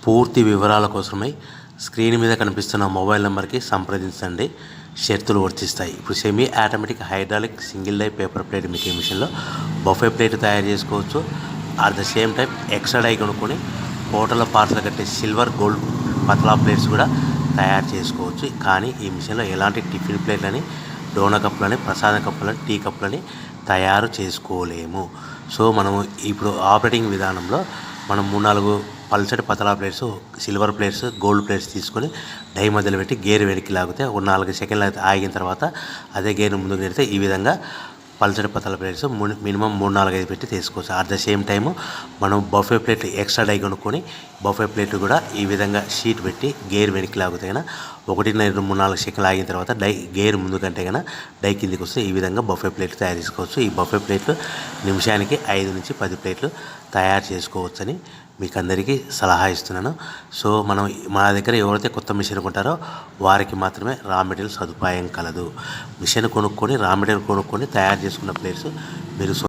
పూర్తి వివరాల కోసమై స్క్రీన్ మీద కనిపిస్తున్న మొబైల్ నెంబర్కి సంప్రదించండి. షరతులు వర్తిస్తాయి. ఇప్పుడు semi automatic hydraulic single die paper plate making మిషన్లో బఫే ప్లేట్ తయారు చేసుకోవచ్చు. At the same time extra die కొనుక్కొని హోటల్లో పార్సల్ కట్టే సిల్వర్ గోల్డ్ పతలా ప్లేట్స్ కూడా తయారు చేసుకోవచ్చు. కానీ ఈ మిషన్లో ఎలాంటి టిఫిన్ ప్లేట్లని, డోనా కప్పులని, ప్రసాద కప్పులని, టీ కప్పులని తయారు చేసుకోలేము. సో మనము ఇప్పుడు ఆపరేటింగ్ విధానంలో మనం 3-4 పల్చటి పతలా plates, silver plates, gold plates తీసుకొని డై మధ్యలో పెట్టి గేర్ వెనక్కి లాగితే ఒక 4 సెకండ్లు ఆగిన తర్వాత అదే గేర్ ముందుకు నెడితే ఈ విధంగా పల్చటి పతలా ప్లేట్స్ మినిమం 3-4-5 పెట్టి తీసుకోవచ్చు. అట్ ద సేమ్ టైము మనం బఫే ప్లేట్ ఎక్స్ట్రా డై కొనుక్కొని బఫే ప్లేట్ కూడా ఈ విధంగా షీట్ పెట్టి గేర్ వెనక్కి లాగితే కన్నా 1-2-3-4 సెకండ్లు ఆగిన తర్వాత డై గేర్ ముందు కంటే కన్నా డై కిందికి వస్తే ఈ విధంగా బఫే ప్లేట్లు తయారు చేసుకోవచ్చు. ఈ బఫే ప్లేట్లు నిమిషానికి 5-10 ప్లేట్లు తయారు చేసుకోవచ్చని మీకు అందరికీ సలహా ఇస్తున్నాను. సో మన దగ్గర ఎవరైతే కొత్త మిషన్ కొంటారో వారికి మాత్రమే రా మెటీరియల్ సదుపాయం కలదు. మిషన్ కొనుక్కొని రా మెటీరియల్ కొనుక్కొని తయారు చేసుకున్న ప్లేట్స్ మీరు